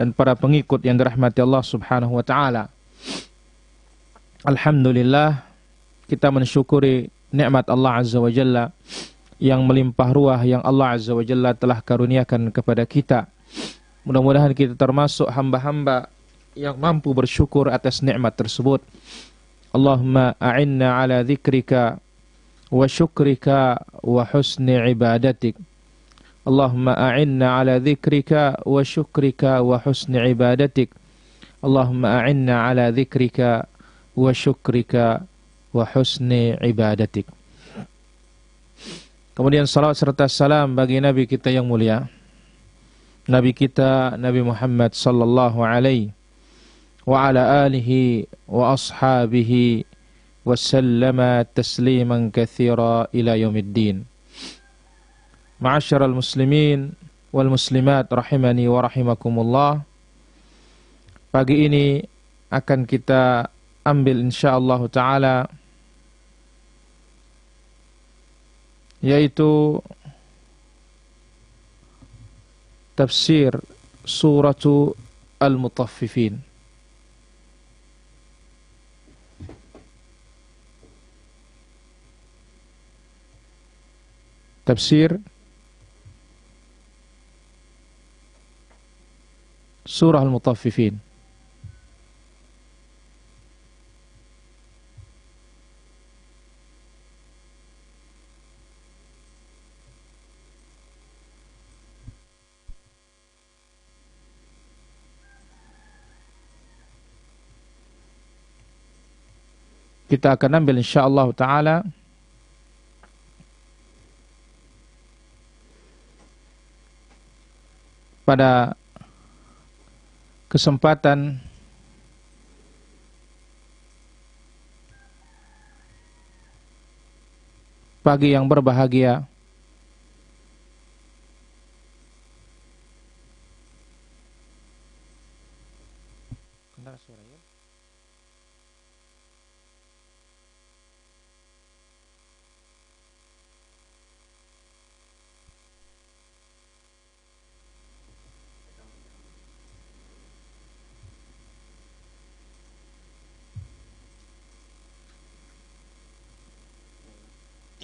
dan para pengikut yang dirahmati Allah Subhanahu wa taala. Alhamdulillah, kita mensyukuri nikmat Allah Azza wa Jalla yang melimpah ruah yang Allah Azza wa Jalla telah karuniakan kepada kita. Mudah-mudahan kita termasuk hamba-hamba yang mampu bersyukur atas nikmat tersebut. Allahumma a'inna ala dzikrika wa syukrika wa husni ibadatik. Allahumma a'inna ala dzikrika wa syukrika wa husni ibadatik. Allahumma a'inna ala dzikrika wa syukrika wa husni ibadatik. Kemudian salawat serta salam bagi Nabi kita yang mulia, Nabi kita Nabi Muhammad sallallahu alaihi wa ala alihi wa ashabihi wa sallama tasliman katsira ila yaumiddin. Ma'asyiral muslimin wal muslimat rahimani wa rahimakumullah. Pagi ini akan kita ambil insyaallah taala yaitu tafsir suratu Al-Mutaffifin. Tafsir surah Al-Mutaffifin. Kita akan ambil insyaallah taala pada kesempatan pagi yang berbahagia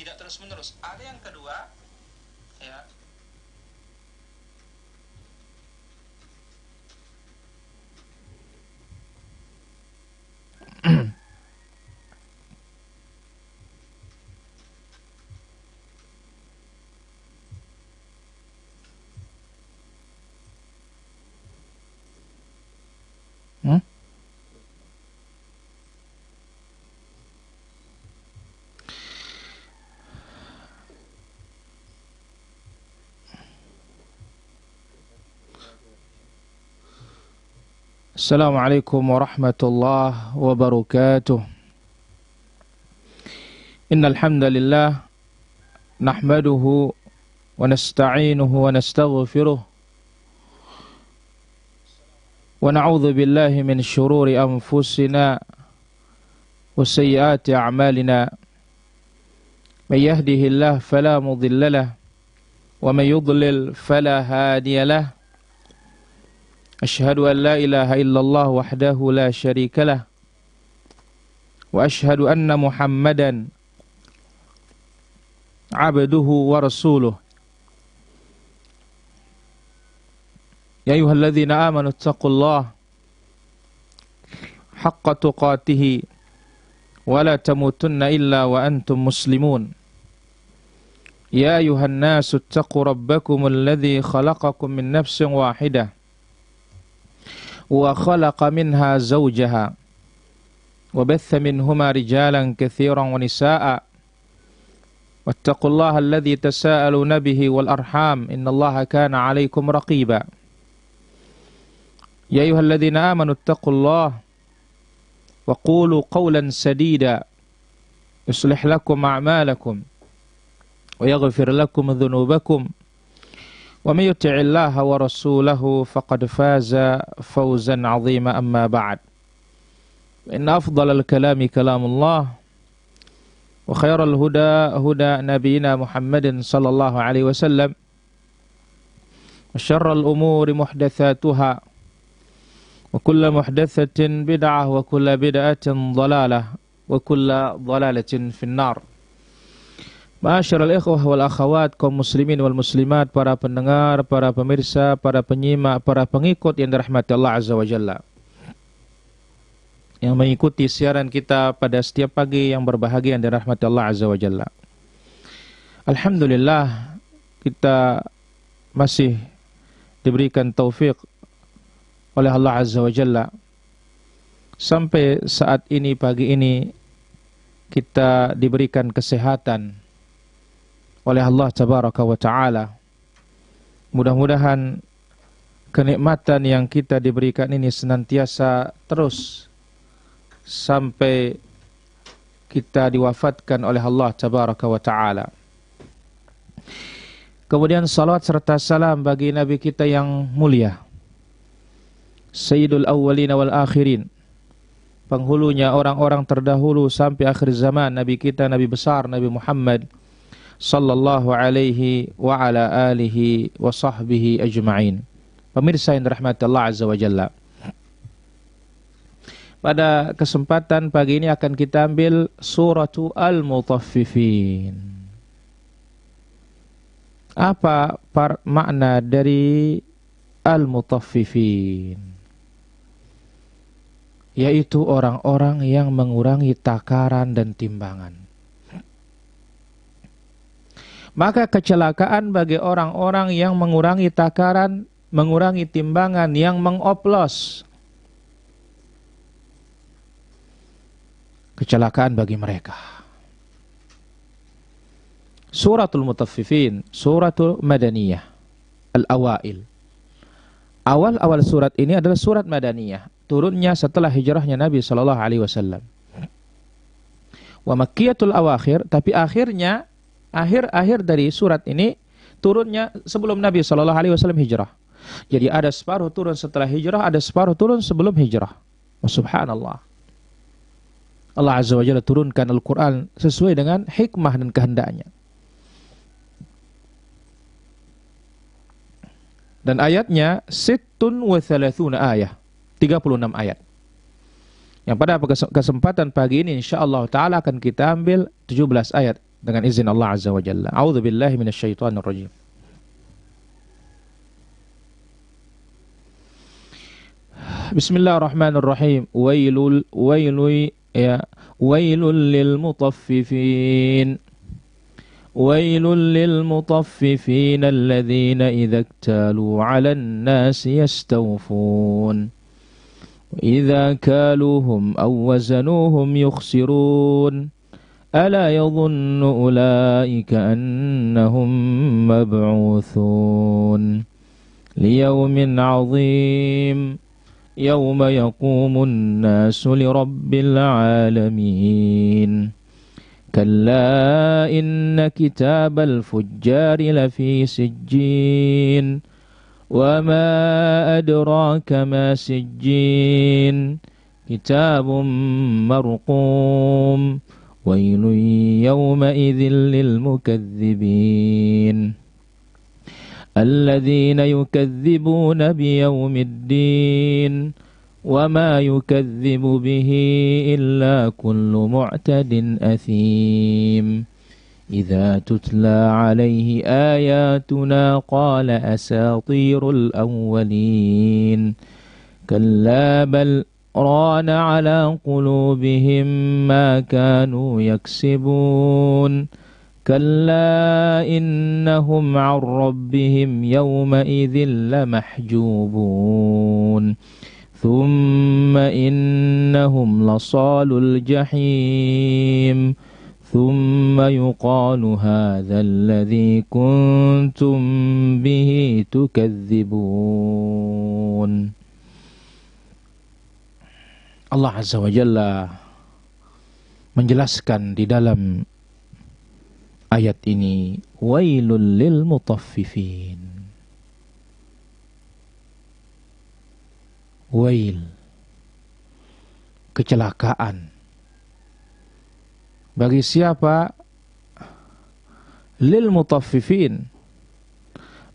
tidak terus-menerus. Ada yang kedua, ya. Assalamualaikum warahmatullahi wabarakatuh. Innal hamdalillah nahmaduhu wa nasta'inuhu wa nastaghfiruh wa na'udzu billahi min shururi anfusina wa sayyiati a'malina. May yahdihillahu fala mudilla lahu wa may yudlil fala hadiya lahu. أشهد أن لا إله إلا الله وحده لا شريك له وأشهد أن محمدا عبده ورسوله يا أيها الذين آمنوا اتقوا الله حق تقاته ولا تموتن إلا وأنتم مسلمون يا أيها الناس اتقوا ربكم الذي خلقكم من نفس واحدة وخلق منها زوجها وبث منهما رجالا كثيرا ونساء واتقوا الله الذي تساءلون به والأرحام إن الله كان عليكم رقيبا يا أيها الذين آمنوا اتقوا الله وقولوا قولا سديدا يصلح لكم أعمالكم ويغفر لكم ذنوبكم ومن يطع الله ورسوله فقد فاز فوزا عظيما أما بعد إن أفضل الكلام كلام الله وخير الهدى هدى نبينا محمد صلى الله عليه وسلم وشر الأمور محدثاتها وكل محدثة بدعة وكل بدعة ضلالة وكل ضلالة في النار. Ma'asyiral ikhwah wal akhawat, kaum muslimin wal muslimat, para pendengar, para pemirsa, para penyimak, para pengikut yang dirahmati Allah Azza wa Jalla, yang mengikuti siaran kita pada setiap pagi yang berbahagia yang dirahmati Allah Azza wa Jalla. Alhamdulillah, kita masih diberikan taufik oleh Allah Azza wa Jalla sampai saat ini, pagi ini kita diberikan kesehatan oleh Allah Tabaraka wa Ta'ala. Mudah-mudahan kenikmatan yang kita diberikan ini senantiasa terus sampai kita diwafatkan oleh Allah Tabaraka wa Ta'ala. Kemudian salawat serta salam bagi Nabi kita yang mulia, Sayyidul Awwalin wal Akhirin, penghulunya orang-orang terdahulu sampai akhir zaman, Nabi kita, Nabi besar, Nabi Muhammad sallallahu alaihi wa ala alihi wa sahbihi ajma'in. Pemirsa yang dirahmati Allah Azza wa Jalla, pada kesempatan pagi ini akan kita ambil suratu Al-Mutaffifin. Apa makna dari Al-Mutaffifin? Yaitu orang-orang yang mengurangi takaran dan timbangan. Maka kecelakaan bagi orang-orang yang mengurangi takaran, mengurangi timbangan, yang mengoplos. Kecelakaan bagi mereka. Suratul Mutaffifin, suratul Madaniyah, Al-Awail. Awal-awal surat ini adalah surat Madaniyah, turunnya setelah hijrahnya Nabi sallallahu alaihi wasallam. Wa Makkiyatul Awakhir, tapi akhirnya akhir dari surat ini turunnya sebelum Nabi sallallahu alaihi wasallam hijrah. Jadi ada separuh turun setelah hijrah, ada separuh turun sebelum hijrah. Subhanallah. Allah Azza wa Jalla turunkan Al-Quran sesuai dengan hikmah dan kehendaknya. Dan ayatnya 36 ayat, 36 ayat. Yang pada kesempatan pagi ini insyaallah ta'ala akan kita ambil 17 ayat dengan izin Allah Azza wa Jalla. A'udzu billahi minasyaitonir rajim. Bismillahirrahmanirrahim. Wailul lil mutaffifin. Wailul lil mutaffifin alladhina idza iktalu 'alan nasi yastawfun. Wa idza kaluhum aw wazanuhum yukhsirun. ألا يظن أولئك أنهم مبعوثون ليوم عظيم يوم يقوم الناس لرب العالمين كلا إن كتاب الفجار لفي سجين وما أدراك ما سجين كتاب مرقوم ويل يومئذ للمكذبين الذين يكذبون بيوم الدين وما يكذب به إلا كل معتد أثيم إذا تتلى عليه آياتنا قال أساطير الأولين كلا بل ران على قلوبهم ما كانوا يكسبون كلا إنهم عن ربهم يومئذ لمحجوبون ثم إنهم لصالو الجحيم ثم يقال هذا الذي كنتم به تكذبون. Allah Azza wa Jalla menjelaskan di dalam ayat ini, wailul lil mutaffifin. Wail, kecelakaan. Bagi siapa? Lil mutaffifin,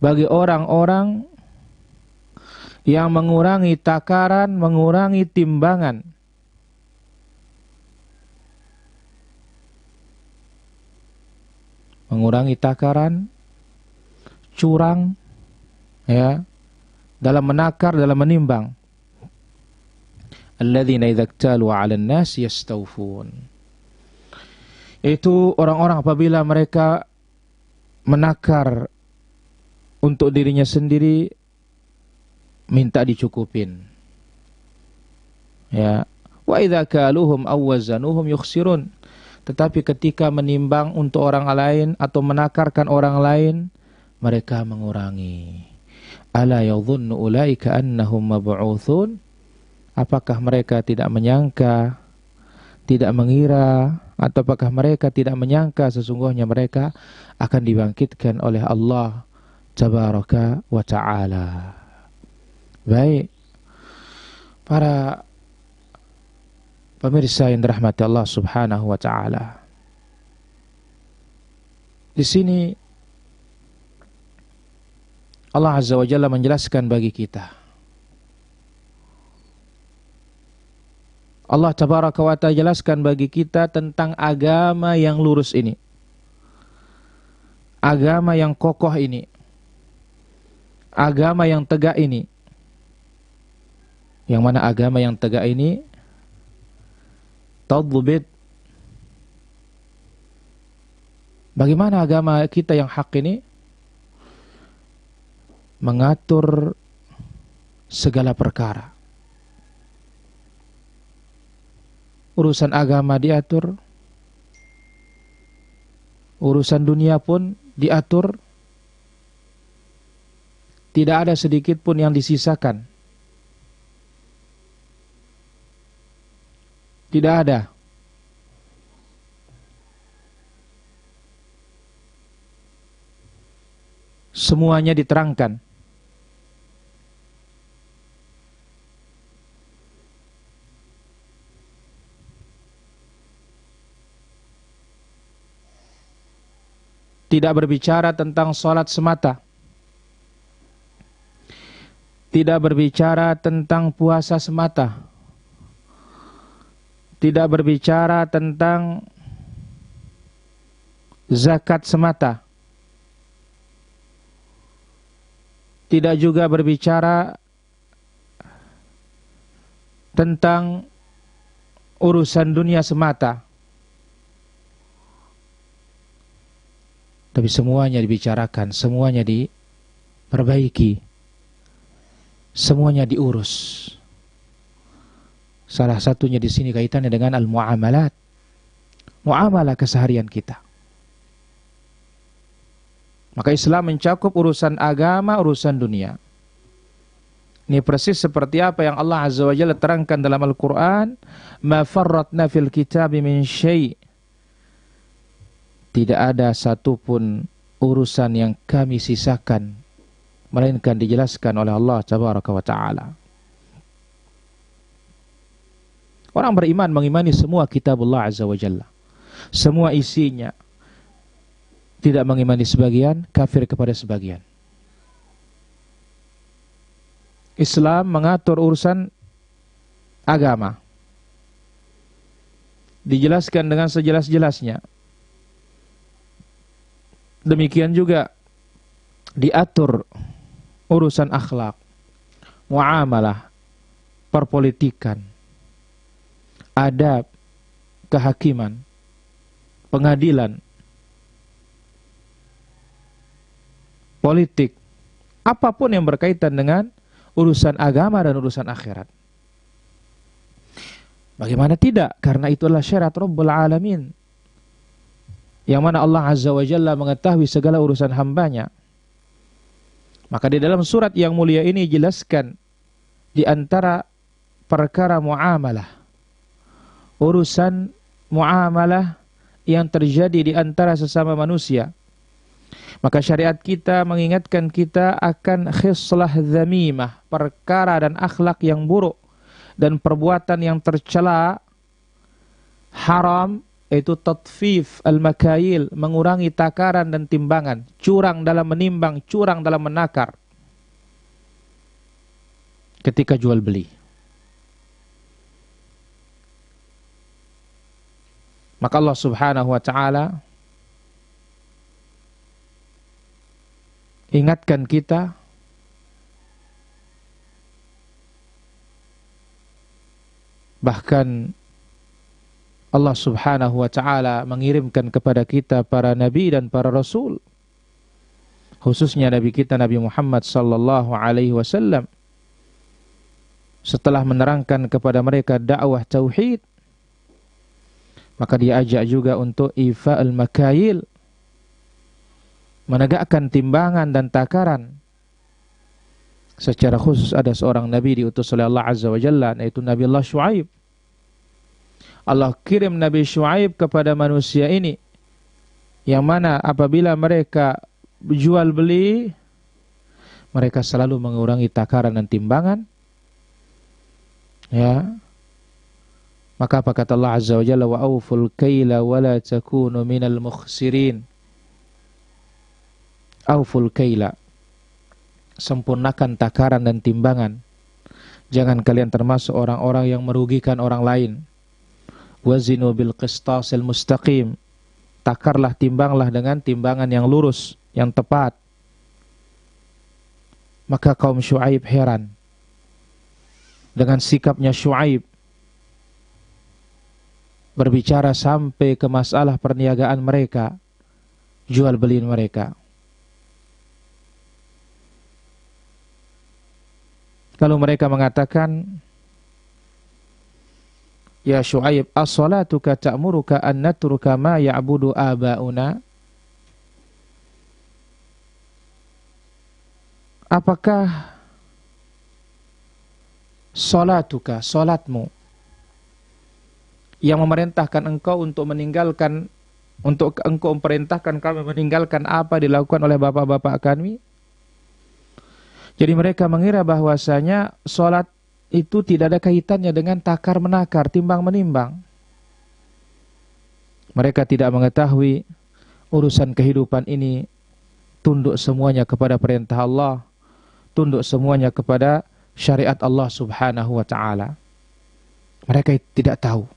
bagi orang-orang yang mengurangi takaran, mengurangi timbangan. Mengurangi takaran, curang, ya, dalam menakar, dalam menimbang. Alladzina idza iktalu 'alan nas yastawfun. Itu orang-orang apabila mereka menakar untuk dirinya sendiri, minta dicukupin. Ya, wa idza kaluhum aw wazanuhum yukhsirun. Tetapi ketika menimbang untuk orang lain atau menakarkan orang lain, mereka mengurangi. Ala yadhunnu ulaika annahum mab'utsun? Apakah mereka tidak menyangka, tidak mengira, atau apakah mereka tidak menyangka sesungguhnya mereka akan dibangkitkan oleh Allah Tabaraka wa Ta'ala. Baik, para pemirsa yang dirahmati Allah Subhanahu wa Ta'ala, di sini Allah Azza wa Jalla menjelaskan bagi kita, Allah Tabaraka wa Ta'ala jelaskan bagi kita tentang agama yang lurus ini, agama yang kokoh ini, agama yang tegak ini. Yang mana agama yang tegak ini tadbit. Bagaimana agama kita yang hak ini mengatur segala perkara. Urusan agama diatur, urusan dunia pun diatur. Tidak ada sedikit pun yang disisakan. Tidak ada. Semuanya diterangkan. Tidak berbicara tentang salat semata. Tidak berbicara tentang puasa semata. Tidak berbicara tentang zakat semata. Tidak juga berbicara tentang urusan dunia semata. Tapi semuanya dibicarakan, semuanya diperbaiki, semuanya diurus. Salah satunya di sini kaitannya dengan al-muamalat, muamalah keseharian kita. Maka Islam mencakup urusan agama, urusan dunia. Ini persis seperti apa yang Allah Azza wa Jalla terangkan dalam Al-Quran, ma farratna fil kitabi min syai'. Tidak ada satupun urusan yang kami sisakan, melainkan dijelaskan oleh Allah Tabaraka wa Ta'ala. Orang beriman mengimani semua kitab Allah Azza wa Jalla, semua isinya. Tidak mengimani sebagian, kafir kepada sebagian. Islam mengatur urusan agama, dijelaskan dengan sejelas-jelasnya. Demikian juga diatur urusan akhlak, muamalah, perpolitikan, adab, kehakiman, pengadilan, politik, apapun yang berkaitan dengan urusan agama dan urusan akhirat. Bagaimana tidak? Karena itulah syariat Rabbul Alamin, yang mana Allah Azza wa Jalla mengetahui segala urusan hambanya. Maka di dalam surat yang mulia ini jelaskan di antara perkara muamalah, urusan muamalah yang terjadi di antara sesama manusia. Maka syariat kita mengingatkan kita akan khislah dzamimah, perkara dan akhlak yang buruk dan perbuatan yang tercela, haram, yaitu tatfif al-makayil, mengurangi takaran dan timbangan, curang dalam menimbang, curang dalam menakar. ketika jual beli. Maka Allah Subhanahu wa taala ingatkan kita bahkan Allah Subhanahu wa taala mengirimkan kepada kita para nabi dan para rasul, khususnya nabi kita Nabi Muhammad sallallahu alaihi wasallam, setelah menerangkan kepada mereka dakwah tauhid, maka diajak juga untuk ifa'al makayil, menegakkan timbangan dan takaran. Secara khusus ada seorang nabi diutus oleh Allah Azza wa Jalla, yaitu Nabi Allah Syuaib. Allah kirim Nabi Syuaib kepada manusia ini, yang mana apabila mereka jual beli, mereka selalu mengurangi takaran dan timbangan. Ya. Maka apa kata Allah Azza wa Jalla, wa auful kaila wa la takunu minal mukhsirin. Auful kaila, sempurnakan takaran dan timbangan. Jangan kalian termasuk orang-orang yang merugikan orang lain. Wazinu bil qistasil mustaqim, takarlah, timbanglah dengan timbangan yang lurus, yang tepat. Maka kaum Syuaib heran dengan sikapnya Syuaib, berbicara sampai ke masalah perniagaan mereka, jual beli mereka. Lalu mereka mengatakan, ya Syuaib, as-salatuka ta'muruka an natruka ma ya'budu aba'una? Apakah salatuka, salatmu, yang memerintahkan engkau untuk meninggalkan, untuk engkau memerintahkan kami meninggalkan apa dilakukan oleh bapak-bapak kami? Jadi mereka mengira bahwasanya salat itu tidak ada kaitannya dengan takar menakar, timbang menimbang. Mereka tidak mengetahui urusan kehidupan ini tunduk semuanya kepada perintah Allah, tunduk semuanya kepada syariat Allah Subhanahu wa taala. Mereka tidak tahu.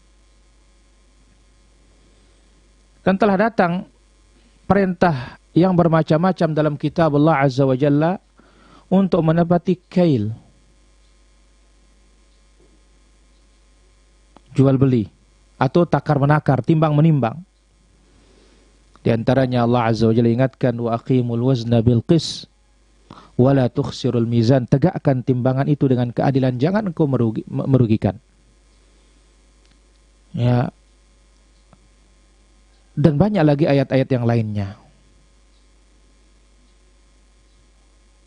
Dan telah datang perintah yang bermacam-macam dalam kitab Allah Azza wa Jalla untuk menepati kail, jual beli, atau takar menakar, timbang menimbang. Di antaranya Allah Azza wa Jalla ingatkan, wa aqimul wazna bil qis wa la tukhsirul mizan, tegakkan timbangan itu dengan keadilan, jangan engkau merugikan. Ya. Dan banyak lagi ayat-ayat yang lainnya.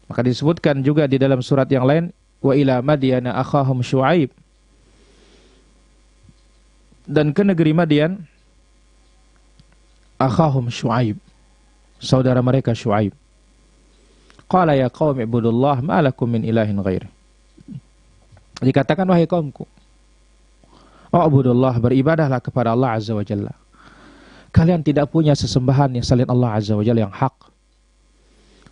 Maka disebutkan juga di dalam surat yang lain, wa ila madyana akhahum Syuaib, dan ke negeri Madian akhahum Syuaib, saudara mereka Syuaib. Qala ya qaumi ibudullah ma lakum min ilahin ghairi. Dikatakan, wahai kaumku, ubudullah, beribadahlah kepada Allah Azza wa Jalla. Kalian tidak punya sesembahan yang selain Allah Azza wa Jalla yang hak.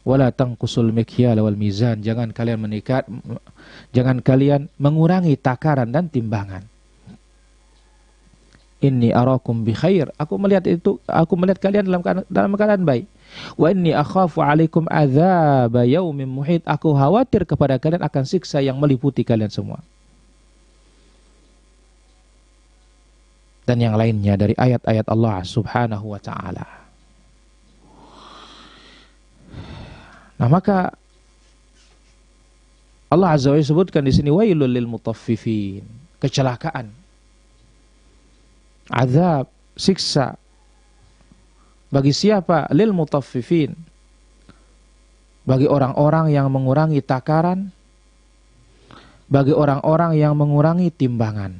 Wala tanqusul mikyal wal mizan, jangan kalian mengurangi takaran dan timbangan. Inni arakum bi khair, aku melihat kalian dalam keadaan baik. Wa inni akhafu alaikum adzab yaumin muhit, aku khawatir kepada kalian akan siksa yang meliputi kalian semua. Dan yang lainnya dari ayat-ayat Allah Subhanahu wa taala. Nah, maka Allah Azza wa Jalla sebutkan di sini, wailul lil mutaffifin, kecelakaan, azab, siksa bagi siapa? Lil mutaffifin, bagi orang-orang yang mengurangi takaran, bagi orang-orang yang mengurangi timbangan.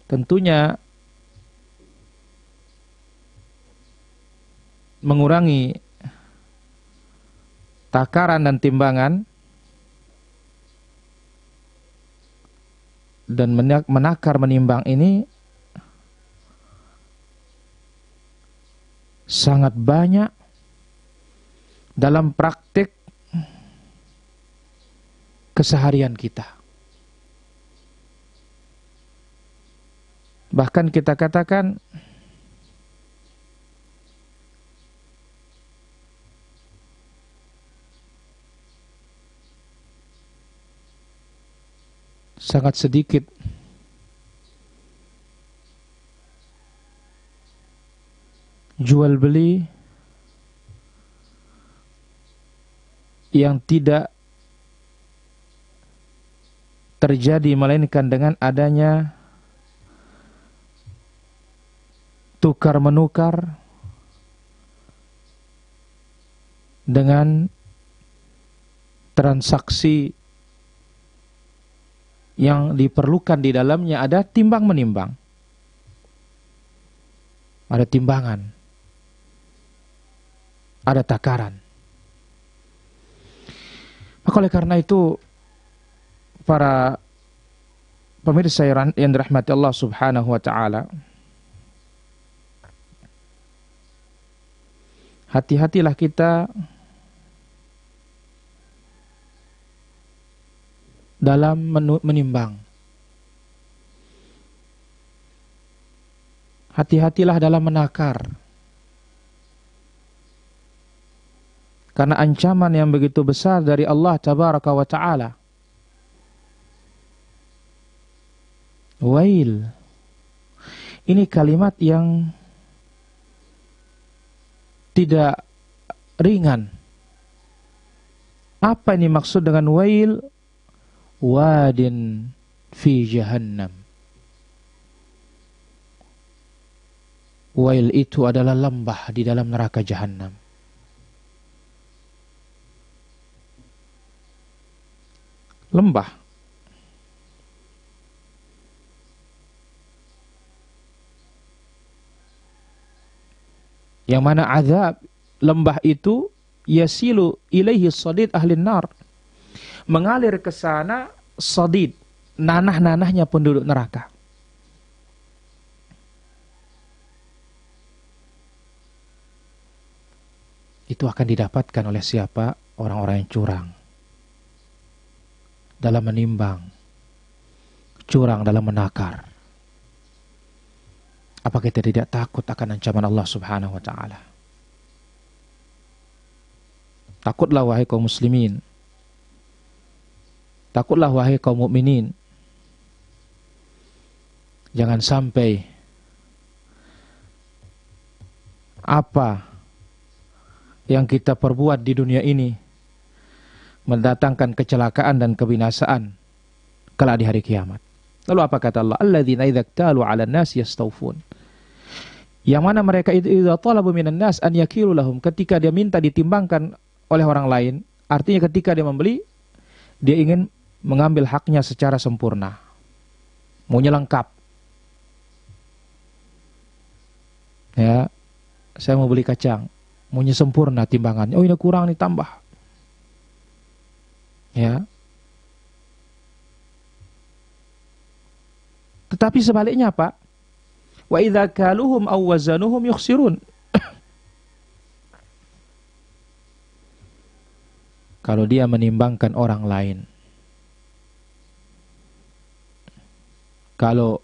Tentunya mengurangi takaran dan timbangan dan menakar menimbang ini sangat banyak dalam praktik keseharian kita. Bahkan kita katakan sangat sedikit jual beli yang tidak terjadi melainkan dengan adanya tukar menukar dengan transaksi yang diperlukan di dalamnya ada timbang menimbang, ada timbangan, ada takaran. Maka oleh karena itu para pemirsa yang dirahmati Allah Subhanahu wa taala, hati-hatilah kita dalam menimbang. Hati-hatilah dalam menakar. Karena ancaman yang begitu besar dari Allah Tabaraka wa Ta'ala. Wail. Ini kalimat yang tidak ringan. Apa ini maksud dengan wail? Wadin fi jahannam. Wail itu adalah lembah di dalam neraka jahannam. Lembah. Yang mana azab lembah itu yasilu ilaihi sadid ahli nar. Mengalir ke sana sadid, nanah-nanahnya penduduk neraka. Itu akan didapatkan oleh siapa? Orang-orang yang curang dalam menimbang, curang dalam menakar. Apakah kita tidak takut akan ancaman Allah Subhanahu wa taala? Takutlah wahai kaum muslimin. Takutlah wahai kaum mukminin. Jangan sampai apa yang kita perbuat di dunia ini mendatangkan kecelakaan dan kebinasaan kelak di hari kiamat. Lalu apa kata Allah? Alladzina idza iktalu 'alan nas yastawfun. Yang mana mereka itu idza talabu minan nas an yakilu lahum, ketika dia minta ditimbangkan oleh orang lain, artinya ketika dia membeli, dia ingin mengambil haknya secara sempurna, maunya lengkap. Ya, saya mau beli kacang, maunya sempurna timbangannya. Oh ini kurang nih, tambah. Ya. Tetapi sebaliknya Pak, wa idza kaluhum aw wazanuhum yukhsirun. Kalau dia menimbangkan orang lain, kalau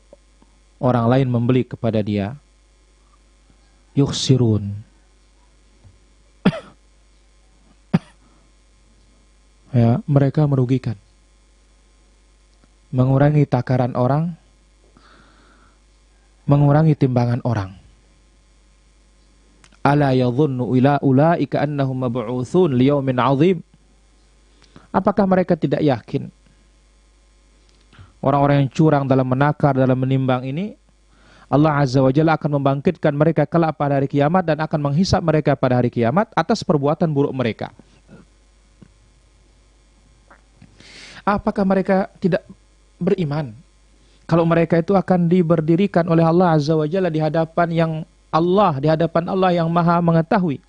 orang lain membeli kepada dia, yukhsirun. Ya, mereka merugikan. Mengurangi takaran orang, mengurangi timbangan orang. Ala yadhunnu ulaika annahum mab'utsun liyaumin 'adzim. Apakah mereka tidak yakin orang-orang yang curang dalam menakar, dalam menimbang ini, Allah Azza wa Jalla akan membangkitkan mereka kelak pada hari kiamat dan akan menghisap mereka pada hari kiamat atas perbuatan buruk mereka? Apakah mereka tidak beriman kalau mereka itu akan diberdirikan oleh Allah Azza wa Jalla di hadapan Allah yang Maha mengetahui,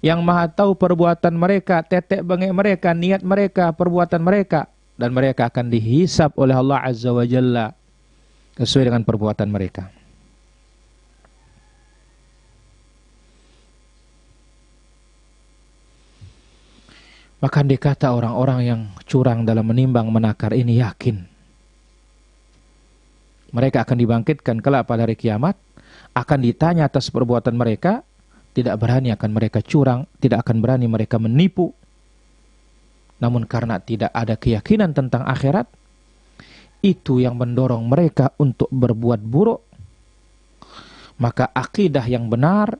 yang Maha tahu perbuatan mereka, tetek bengek mereka, niat mereka, perbuatan mereka, dan mereka akan dihisap oleh Allah Azza wa Jalla sesuai dengan perbuatan mereka. Maka dikata orang-orang yang curang dalam menimbang menakar ini yakin mereka akan dibangkitkan kelak pada hari kiamat, akan ditanya atas perbuatan mereka, tidak berani akan mereka curang, tidak akan berani mereka menipu. Namun karena tidak ada keyakinan tentang akhirat, itu yang mendorong mereka untuk berbuat buruk. Maka akidah yang benar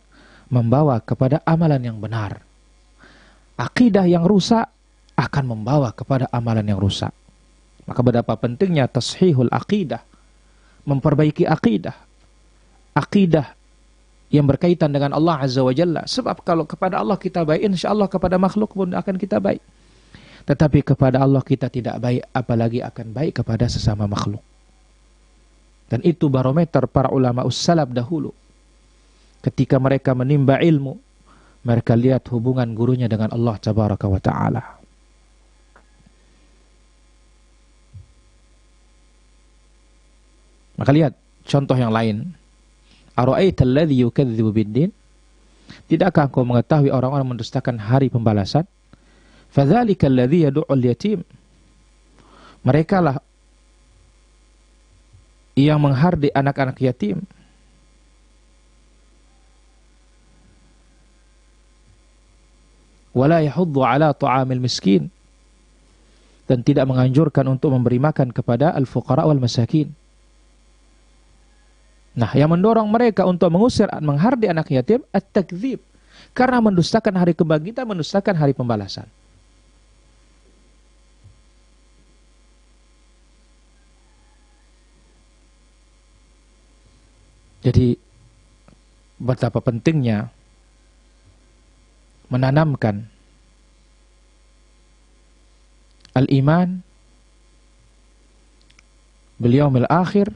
membawa kepada amalan yang benar. Akidah yang rusak akan membawa kepada amalan yang rusak. Maka betapa pentingnya tashihul akidah, memperbaiki akidah. Akidah yang berkaitan dengan Allah Azza wa Jalla. Sebab kalau kepada Allah kita baik, insya Allah kepada makhluk pun akan kita baik. Tetapi kepada Allah kita tidak baik, apalagi akan baik kepada sesama makhluk. Dan itu barometer para ulama ussalaf dahulu. Ketika mereka menimba ilmu, mereka lihat hubungan gurunya dengan Allah Tabaraka wa Ta'ala. Maka lihat contoh yang lain. Ara'aita alladhi yukadzibu biddin? Tidakkah engkau mengetahui orang-orang mendustakan hari pembalasan? Fadzalika alladhi yad'ul yatim. Mereka lah yang menghardik anak-anak yatim. Wala yahuddu ala ta'amil miskin. Dan tidak menganjurkan untuk memberi makan kepada al-fuqara wal masakin. Nah, yang mendorong mereka untuk mengusir, menghardik anak yatim, at-takdzib. Karena mendustakan hari kebangkitan, mendustakan hari pembalasan. Jadi, betapa pentingnya menanamkan al-iman bil yaumil akhir,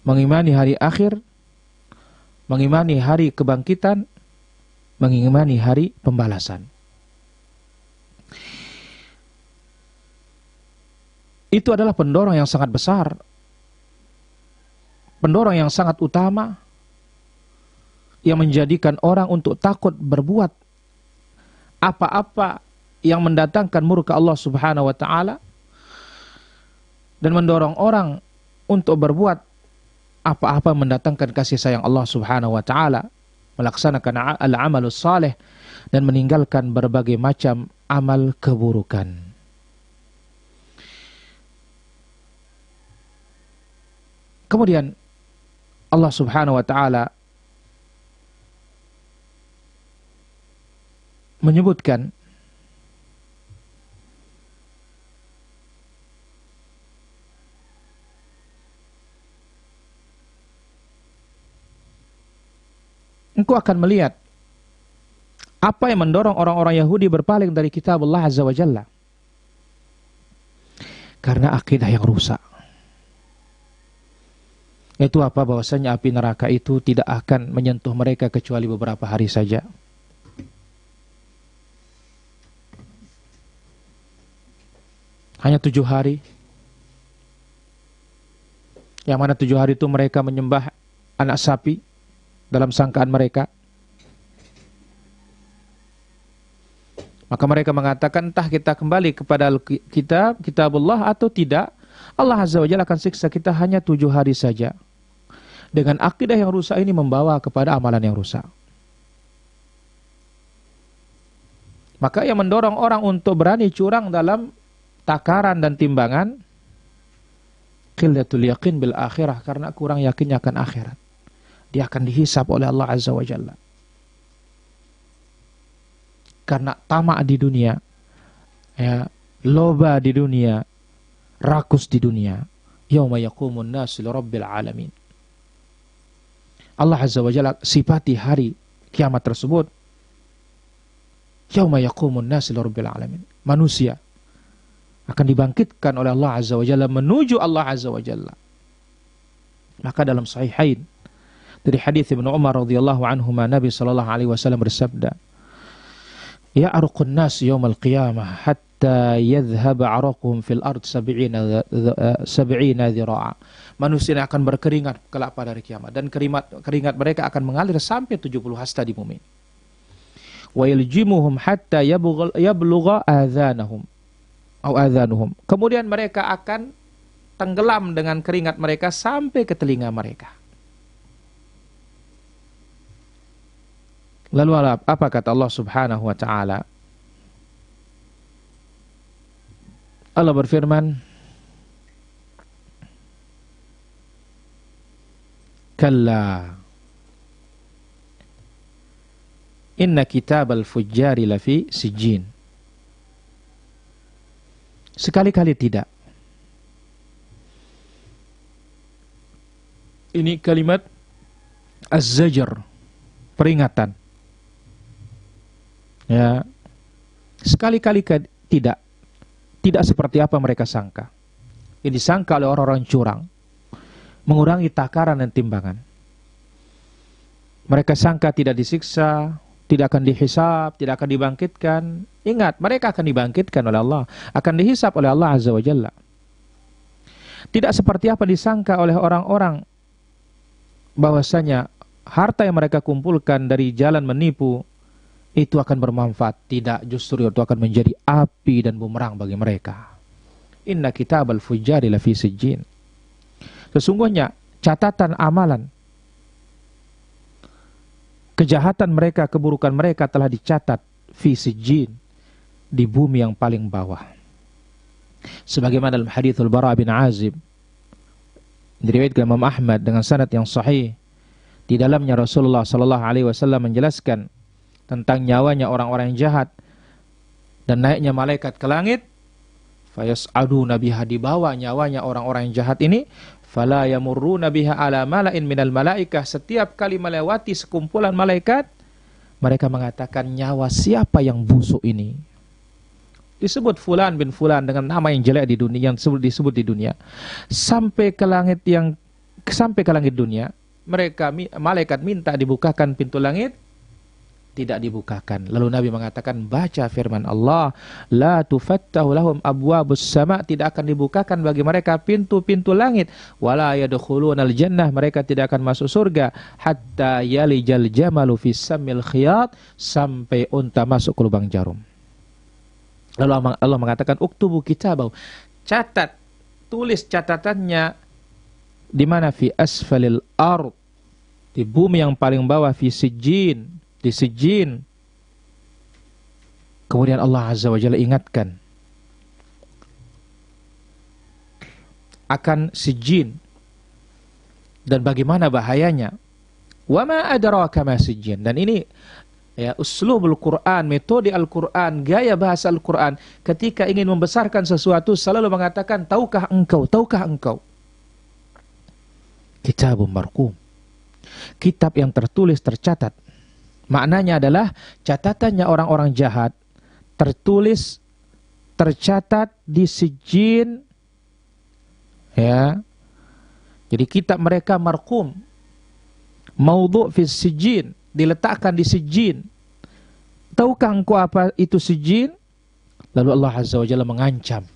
mengimani hari akhir, mengimani hari kebangkitan, mengimani hari pembalasan. Itu adalah pendorong yang sangat besar, pendorong yang sangat utama, yang menjadikan orang untuk takut berbuat apa-apa yang mendatangkan murka Allah Subhanahu wa Ta'ala, dan mendorong orang untuk berbuat apa-apa mendatangkan kasih sayang Allah Subhanahu wa Ta'ala, melaksanakan al-amalus saleh dan meninggalkan berbagai macam amal keburukan. Kemudian Allah Subhanahu wa Ta'ala menyebutkan engkau akan melihat apa yang mendorong orang-orang Yahudi berpaling dari kitab Allah Azza wa Jalla. Karena akidah yang rusak. Itu apa? Bahwasanya api neraka itu tidak akan menyentuh mereka kecuali beberapa hari saja. Hanya 7 hari. Yang mana 7 hari itu mereka menyembah anak sapi dalam sangkaan mereka. Maka mereka mengatakan, entah kita kembali kepada kitabullah atau tidak, Allah Azza wa Jalla akan siksa kita hanya 7 hari saja. Dengan akidah yang rusak ini membawa kepada amalan yang rusak. Maka yang mendorong orang untuk berani curang dalam takaran dan timbangan, qillatul yaqin bil akhirah, karena kurang yakinnya akan akhirat. Dia akan dihisab oleh Allah Azza wa Jalla. Karena tamak di dunia, ya, loba di dunia, rakus di dunia. Yauma yaqumun nasu li rabbil alamin. Allah Azza wa Jalla sifati hari kiamat tersebut. Yauma yaqumun nasu li rabbil alamin. Manusia akan dibangkitkan oleh Allah Azza wa Jalla menuju Allah Azza wa Jalla. Maka dalam sahihain dari hadis Ibnu Umar radhiyallahu anhuma, Nabi sallallahu alaihi wasallam bersabda, "Ya'ruqun nas yaumal qiyamah hatta yadhhab 'araquhum fil ard 70 dhira'a." Manusia akan berkeringat kelak pada hari kiamat, dan keringat mereka akan mengalir sampai 70 hasta di bumi. wa yaljimuhum hatta yablugha adhanahum atau adhanuhum. Kemudian mereka akan tenggelam dengan keringat mereka sampai ke telinga mereka. Lalu apa kata Allah Subhanahu wa taala? Allah berfirman, "Kalla inna kitabal fujjari lafi sijjin." Sekali-kali tidak. Ini kalimat az-zajr, peringatan. Ya. Sekali-kali tidak. Tidak seperti apa mereka sangka. Ini disangka oleh orang-orang curang, mengurangi takaran dan timbangan. Mereka sangka tidak disiksa, tidak akan dihisab, tidak akan dibangkitkan. Ingat, mereka akan dibangkitkan oleh Allah, akan dihisab oleh Allah Azza wa Jalla. Tidak seperti apa disangka oleh orang-orang bahwasanya harta yang mereka kumpulkan dari jalan menipu itu akan bermanfaat. Tidak, justru itu akan menjadi api dan bumerang bagi mereka. Inna kitabal fujjari lafi sijjin. Sesungguhnya catatan amalan kejahatan mereka, keburukan mereka telah dicatat fi sijjin, di bumi yang paling bawah. Sebagaimana dalam hadithul Bara bin Azib diriwayatkan Imam Ahmad dengan sanad yang sahih, di dalamnya Rasulullah sallallahu alaihi wasallam menjelaskan tentang nyawanya orang-orang yang jahat dan naiknya malaikat ke langit, fayas'aduna biha, dibawa nyawanya orang-orang yang jahat ini, fala yamurruna biha ala mala'in minal malaikah, setiap kali melewati sekumpulan malaikat, mereka mengatakan, nyawa siapa yang busuk ini? Disebut fulan bin fulan dengan nama yang jelek di dunia, yang disebut di dunia, sampai ke langit dunia, mereka malaikat minta dibukakan pintu langit, tidak dibukakan. Lalu Nabi mengatakan, baca firman Allah, la tufattahu lahum abwabus sama, tidak akan dibukakan bagi mereka pintu-pintu langit, wala yadkhulunal jannah, mereka tidak akan masuk surga, hatta yalijal jamalu fis samil khiyat, sampai unta masuk ke lubang jarum. Lalu Allah mengatakan, uktubu kitabahu, catat, tulis catatannya di mana? Fi asfalil ard, di bumi yang paling bawah, fi sijjin, di sijjin. Kemudian Allah Azza wa Jalla ingatkan akan sijjin dan bagaimana bahayanya. Wa ma adraka ma sijjin. Dan ini ya uslubul Quran, metode Al-Quran, gaya bahasa Al-Quran, ketika ingin membesarkan sesuatu selalu mengatakan, tahukah engkau, tahukah engkau? Kitabun marqum, kitab yang tertulis, tercatat. Maknanya adalah catatannya orang-orang jahat tertulis, tercatat di sijjin, ya. Jadi kitab mereka marqum, maudhu' fi sijjin, diletakkan di sijjin. Tahukah engkau apa itu sijjin? Lalu Allah Azza wa Jalla mengancam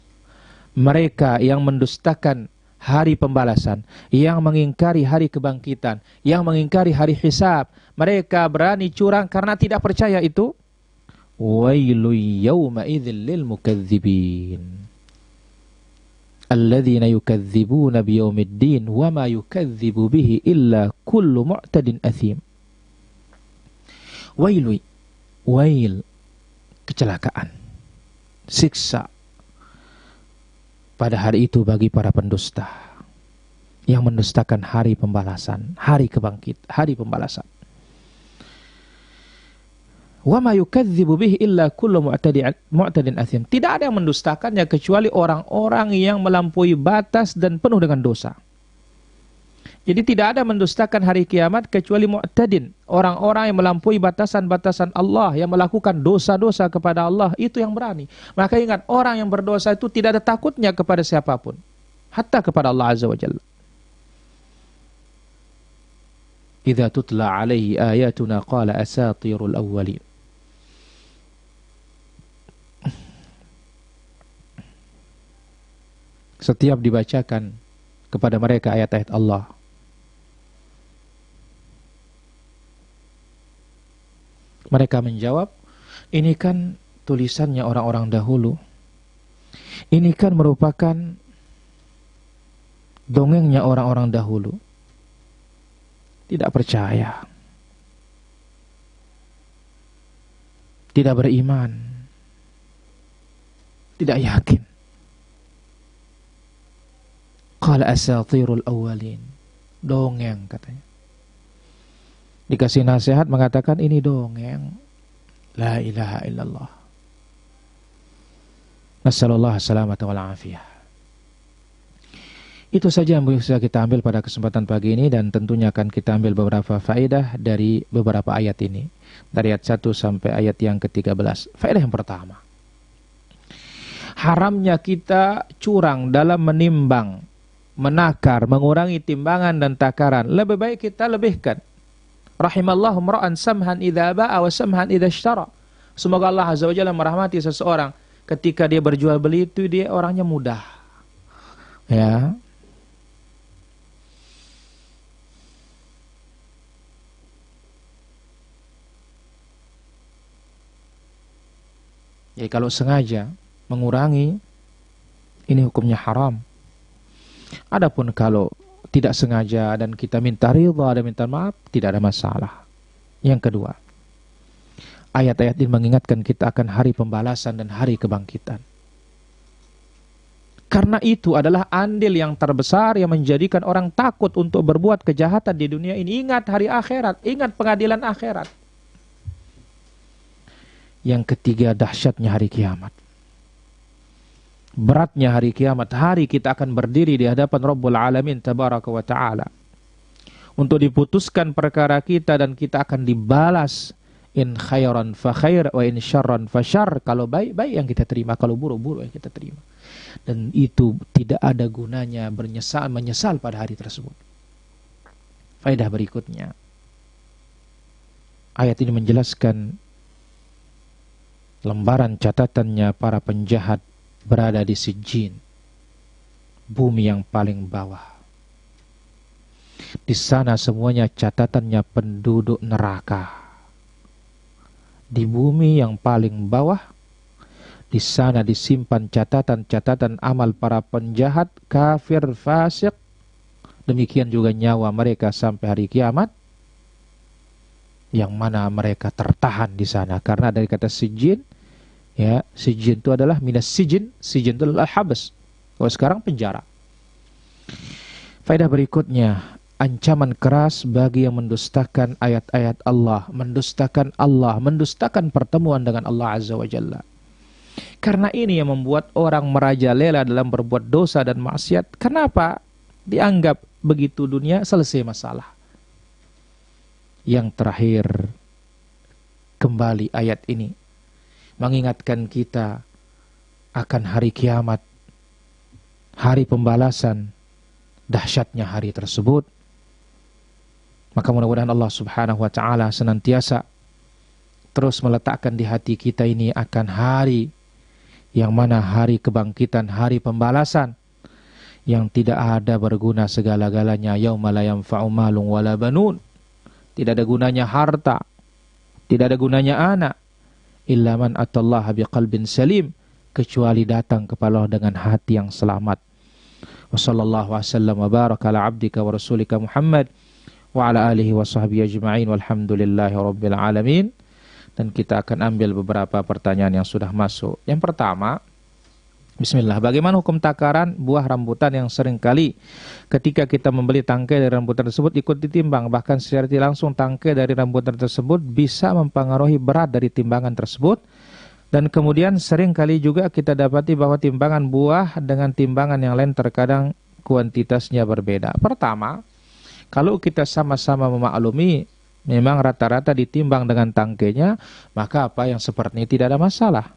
mereka yang mendustakan hari pembalasan, yang mengingkari hari kebangkitan, yang mengingkari hari hisab. Mereka berani curang karena tidak percaya itu. Wailu yawma idzil lil mukadzibin alladzina yukadzibuna biyaumiddin wa ma yukadzibu bihi illa kullu mu'tadin athim. Wailu, wail, kecelakaan, siksa pada hari itu bagi para pendusta yang mendustakan hari pembalasan, hari hari pembalasan. Wa ma yukadzibu bihi illa kullu mu'tadin athim. Tidak ada yang mendustakannya kecuali orang-orang yang melampaui batas dan penuh dengan dosa. Jadi tidak ada mendustakan hari kiamat kecuali mu'tadin, orang-orang yang melampaui batasan-batasan Allah, yang melakukan dosa-dosa kepada Allah, itu yang berani. Maka ingat, orang yang berdosa itu tidak ada takutnya kepada siapapun, hatta kepada Allah Azza wa Jalla. Idza tutla alaihi ayatuna qala asatirul awwalin. Setiap dibacakan kepada mereka ayat-ayat Allah, mereka menjawab, Ini kan tulisannya orang-orang dahulu. Ini kan merupakan dongengnya orang-orang dahulu. Tidak percaya, tidak beriman, tidak yakin. Qala asatirul awwalin. Dongeng katanya. Dikasih nasihat mengatakan ini dongeng. La ilaha illallah. Nasallallahu salamata wal afiyah. Itu saja yang bisa kita ambil pada kesempatan pagi ini, dan tentunya akan kita ambil beberapa faedah dari beberapa ayat ini. Dari ayat 1 sampai ayat yang ke-13. Faedah yang pertama. Haramnya kita curang dalam menimbang, menakar, mengurangi timbangan dan takaran. Lebih baik kita lebihkan. Rahimallahu mra'an samhan idza ba'a wa samhan idza ishtara. Semoga Allah Azza wa Jalla merahmati seseorang ketika dia berjual beli itu dia orangnya mudah. Ya. Jadi kalau sengaja mengurangi, ini hukumnya haram. Adapun kalau tidak sengaja dan kita minta ridha dan minta maaf, tidak ada masalah. Yang kedua, ayat-ayat ini mengingatkan kita akan hari pembalasan dan hari kebangkitan. Karena itu adalah andil yang terbesar yang menjadikan orang takut untuk berbuat kejahatan di dunia ini. Ingat hari akhirat, ingat pengadilan akhirat. Yang ketiga, dahsyatnya hari kiamat. Beratnya hari kiamat. Hari kita akan berdiri di hadapan Rabbul Alamin Tabaraka wa Ta'ala. Untuk diputuskan perkara kita dan kita akan dibalas. In khairan fa khair wa in syarran fa syarr. Kalau baik, baik yang kita terima. Kalau buruk, buruk yang kita terima. Dan itu tidak ada gunanya menyesal pada hari tersebut. Faedah berikutnya. Ayat ini menjelaskan lembaran catatannya para penjahat berada di Sijjin, bumi yang paling bawah. Di sana semuanya catatannya penduduk neraka. Di bumi yang paling bawah, di sana disimpan catatan-catatan amal para penjahat, kafir, fasik. Demikian juga nyawa mereka sampai hari kiamat, yang mana mereka tertahan di sana. Karena dari kata sijin, ya, sijin itu adalah minas sijin, sijin itu adalah habas. Kalau sekarang penjara. Faedah berikutnya, ancaman keras bagi yang mendustakan ayat-ayat Allah, mendustakan pertemuan dengan Allah Azza wa Jalla. Karena ini yang membuat orang merajalela dalam berbuat dosa dan maksiat. Kenapa? Dianggap begitu dunia selesai masalah. Yang terakhir, kembali ayat ini mengingatkan kita akan hari kiamat, hari pembalasan, dahsyatnya hari tersebut. Maka mudah-mudahan Allah Subhanahu wa Ta'ala senantiasa terus meletakkan di hati kita ini akan hari yang mana hari kebangkitan, hari pembalasan, yang tidak ada berguna segala-galanya. Yauma la yanfa'u malun wala banun. Tidak ada gunanya harta, tidak ada gunanya anak, illa man atallaha biqalbin salim, kecuali datang kepada Allah dengan hati yang selamat. Wa sallallahu wasallam wa baraka ala abdika wa rasulika Muhammad wa ala alihi wa sahbihi ajma'in walhamdulillahi rabbil alamin. Dan kita akan ambil beberapa pertanyaan yang sudah masuk. Yang pertama, bismillah, bagaimana hukum takaran buah rambutan yang seringkali ketika kita membeli tangkai dari rambutan tersebut ikut ditimbang, bahkan secara tidak langsung tangkai dari rambutan tersebut bisa mempengaruhi berat dari timbangan tersebut. Dan kemudian seringkali juga kita dapati bahwa timbangan buah dengan timbangan yang lain terkadang kuantitasnya berbeda. Pertama, kalau kita sama-sama memaklumi memang rata-rata ditimbang dengan tangkainya, maka apa yang seperti ini tidak ada masalah.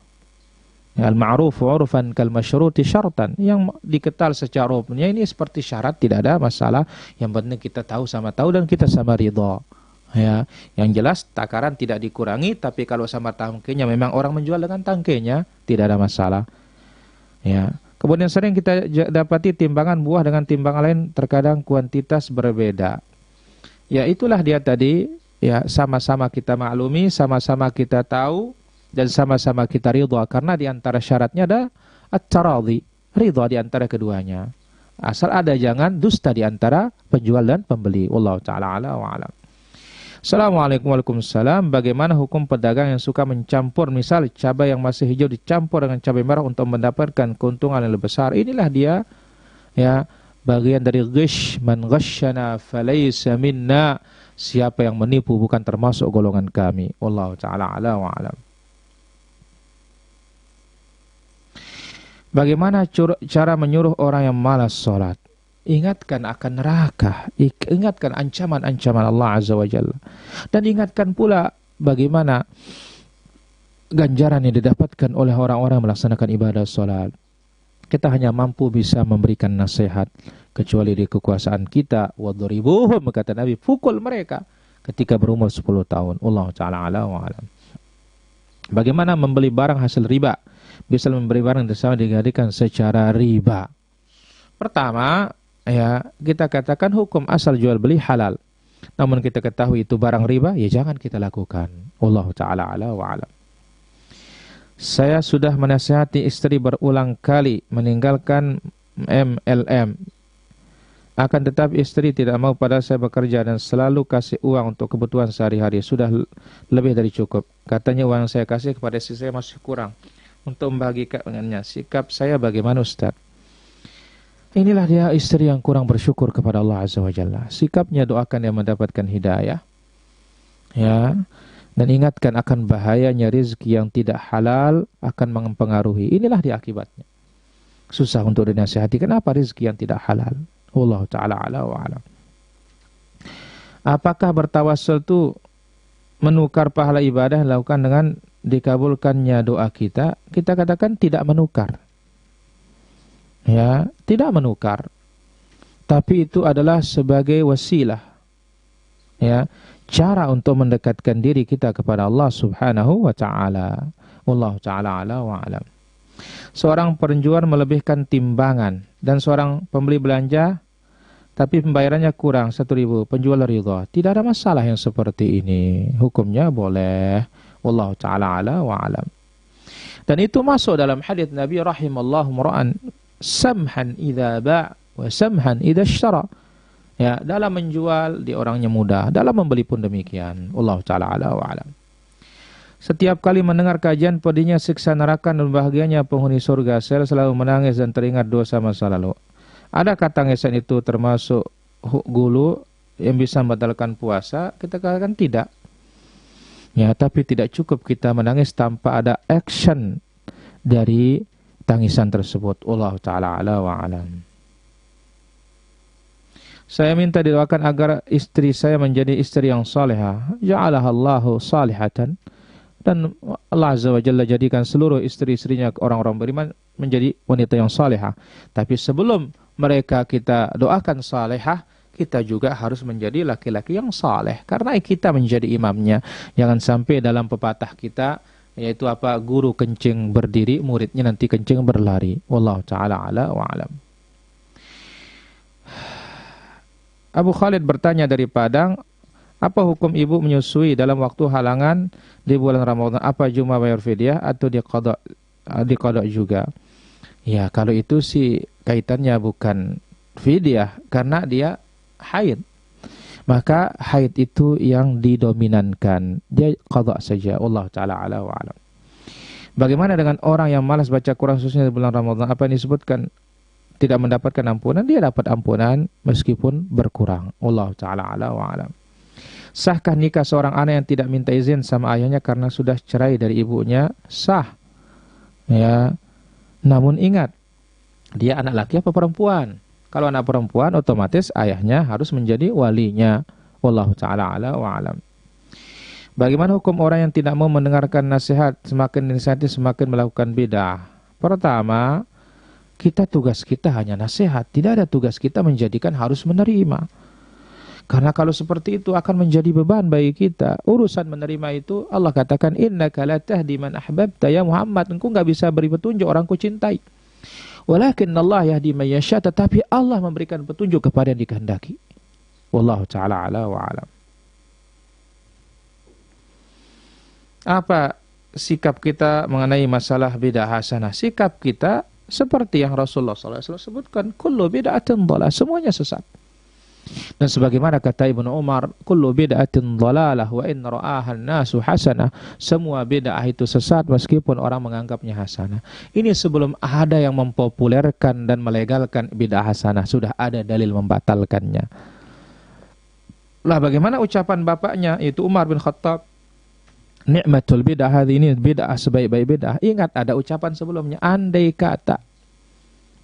Al-ma'ruf urfan kal masyruti syartan, yang diketahui secara umumnya ini seperti syarat, tidak ada masalah. Yang penting kita tahu sama tahu dan kita sama ridha. Ya, yang jelas takaran tidak dikurangi, tapi kalau sama tangkainya memang orang menjual dengan tangkainya, tidak ada masalah. Ya. Kemudian sering kita dapati timbangan buah dengan timbangan lain terkadang kuantitas berbeda. Ya itulah dia tadi, ya sama-sama kita maklumi, sama-sama kita tahu, dan sama-sama kita ridha, karena di antara syaratnya ada at-taradhi, ridha di antara keduanya. Asal ada jangan dusta di antara penjual dan pembeli. Wallahu taala ala wa alam. Assalamualaikum warahmatullahi. Bagaimana hukum pedagang yang suka mencampur, misal cabai yang masih hijau dicampur dengan cabai merah untuk mendapatkan keuntungan yang lebih besar? Inilah dia, ya, bagian dari ghish. Man ghasyana falaysa minna. Siapa yang menipu bukan termasuk golongan kami. Wallahu taala ala wa alam. Bagaimana cara menyuruh orang yang malas sholat? Ingatkan akan neraka, ingatkan ancaman-ancaman Allah Azza wa Jalla, dan ingatkan pula bagaimana ganjaran yang didapatkan oleh orang-orang yang melaksanakan ibadah sholat. Kita hanya mampu bisa memberikan nasihat, kecuali di kekuasaan kita. Wadribuhum, kata Nabi, pukul mereka ketika berumur 10 tahun. Allah Ta'ala ala wa alam. Bagaimana membeli barang hasil riba? Bisa membeli barang bersama digadikan secara riba. Pertama, ya, kita katakan hukum asal jual beli halal. Namun kita ketahui itu barang riba, ya jangan kita lakukan. Allah Ta'ala ala wa alam. Saya sudah menasihati istri berulang kali meninggalkan MLM. Akan tetapi istri tidak mau, padahal saya bekerja dan selalu kasih uang untuk kebutuhan sehari-hari. Sudah lebih dari cukup. Katanya uang yang saya kasih kepada istri saya masih kurang untuk membagikannya. Sikap saya bagaimana, Ustaz? Inilah dia istri yang kurang bersyukur kepada Allah Azza wa Jalla. Sikapnya doakan dia mendapatkan hidayah. Ya. Dan ingatkan akan bahayanya rizki yang tidak halal akan mempengaruhi. Inilah dia akibatnya. Susah untuk dinasihati. Kenapa rizki yang tidak halal? Allah Ta'ala ala wa alam. Apakah bertawassul itu menukar pahala ibadah yang dilakukan dengan dikabulkannya doa kita? Kita katakan tidak menukar. Ya, tidak menukar. Tapi itu adalah sebagai wasilah. Ya, cara untuk mendekatkan diri kita kepada Allah Subhanahu wa Ta'ala. Wallahu Ta'ala ala wa alam. Seorang penjual melebihkan timbangan dan seorang pembeli belanja tapi pembayarannya kurang 1.000, penjual ridha. Tidak ada masalah yang seperti ini. Hukumnya boleh. Wallahu Ta'ala ala wa alam. Dan itu masuk dalam hadis Nabi rahimallahu mura'an samhan idza ba' wa samhan idza ishtara. Ya, dalam menjual dia orangnya mudah, dalam membeli pun demikian. Allah Ta'ala ala wa alam. Setiap kali mendengar kajian pedihnya siksa neraka dan bahagianya penghuni surga, saya selalu menangis dan teringat dosa masa lalu. Adakah tangisan itu termasuk gulu yang bisa membatalkan puasa? Kita katakan tidak. Ya, tapi tidak cukup kita menangis tanpa ada action dari tangisan tersebut. Allah Ta'ala ala wa alam. Saya minta didoakan agar istri saya menjadi istri yang salihah. Ja'alahallahu salihatan. Dan Allah Azza wa Jalla jadikan seluruh istri-istrinya orang-orang beriman menjadi wanita yang salihah. Tapi sebelum mereka kita doakan salihah, kita juga harus menjadi laki-laki yang saleh. Karena kita menjadi imamnya. Jangan sampai dalam pepatah kita, yaitu apa, guru kencing berdiri, muridnya nanti kencing berlari. Wallahu ta'ala ala wa alam. Abu Khalid bertanya dari Padang, apa hukum ibu menyusui dalam waktu halangan di bulan Ramadan? Apa cuma bayar fidyah atau diqada juga? Ya, kalau itu sih kaitannya bukan fidyah karena dia haid. Maka haid itu yang didominankan. Dia qada saja. Allah Ta'ala ala wa alam. Bagaimana dengan orang yang malas baca Quran khususnya di bulan Ramadan? Apa yang disebutkan tidak mendapatkan ampunan? Dia dapat ampunan meskipun berkurang. Allah Ta'ala ala wa alam. Sahkah nikah seorang anak yang tidak minta izin sama ayahnya karena sudah cerai dari ibunya? Sah. Ya. Namun ingat, dia anak laki apa perempuan? Kalau anak perempuan, otomatis ayahnya harus menjadi walinya. Wallahu Ta'ala ala wa alam. Bagaimana hukum orang yang tidak mau mendengarkan nasihat, semakin dinasihati semakin melakukan bid'ah? Pertama, tugas kita hanya nasihat. Tidak ada tugas kita menjadikan harus menerima. Karena kalau seperti itu akan menjadi beban bagi kita. Urusan menerima itu Allah katakan, innaka la tahdi man ahbabta ya Muhammad. Engkau enggak bisa beri petunjuk orang kau cintai. Walakin Allah yahdi man yasha, tetapi Allah memberikan petunjuk kepada yang dikehendaki. Wallahu Ta'ala ala wa alam. Apa sikap kita mengenai masalah bid'ah hasanah? Sikap kita seperti yang Rasulullah SAW sebutkan, kullu bid'atin dhalalah, semuanya sesat. Dan sebagaimana kata Ibnu Umar, kullu bid'atin dhalalah wa in ra'aha an-nasu hasanah, semua bid'ah itu sesat meskipun orang menganggapnya hasanah. Ini sebelum ada yang mempopulerkan dan melegalkan bid'ah hasanah, sudah ada dalil membatalkannya. Lah bagaimana ucapan bapaknya, yaitu Umar bin Khattab, ni'matul bid'ah, ini bid'ah sebaik-baik bid'ah. Ingat ada ucapan sebelumnya, andai kata.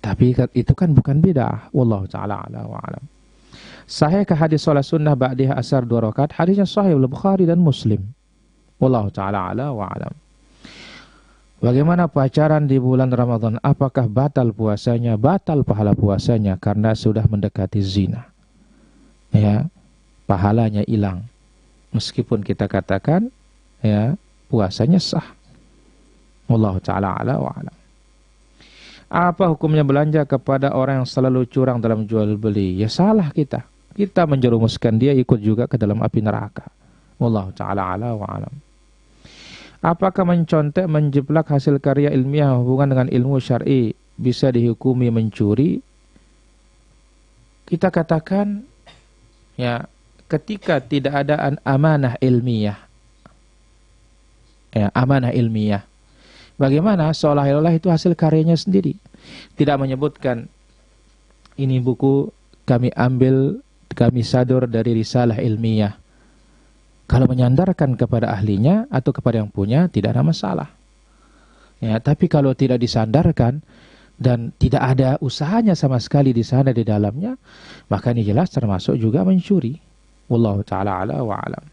Tapi itu kan bukan bid'ah. Wallahu ta'ala ala wa alam. Sahih ke hadis salat sunnah ba'dih asar 2 rakaat? Hadisnya sahih oleh Bukhari dan Muslim. Wallahu ta'ala ala wa alam. Bagaimana pacaran di bulan Ramadan? Apakah batal puasanya? Batal pahala puasanya karena sudah mendekati zina. Ya, pahalanya hilang. Meskipun kita katakan ya puasanya sah. Wallahu ta'ala ala wa alam. Apa hukumnya belanja kepada orang yang selalu curang dalam jual beli? Ya salah kita. Kita menjerumuskan dia ikut juga ke dalam api neraka. Wallahu ta'ala ala wa alam. Apakah mencontek, menjeplak hasil karya ilmiah hubungan dengan ilmu syar'i bisa dihukumi mencuri? Kita katakan ya, ketika tidak ada amanah ilmiah. Ya, amanah ilmiah. Bagaimana seolah-olah itu hasil karyanya sendiri. Tidak menyebutkan ini buku kami ambil, kami sadur dari risalah ilmiah. Kalau menyandarkan kepada ahlinya atau kepada yang punya tidak ada masalah. Ya, tapi kalau tidak disandarkan dan tidak ada usahanya sama sekali di sana di dalamnya, maka ini jelas termasuk juga mencuri. Wallahu ta'ala ala wa alam.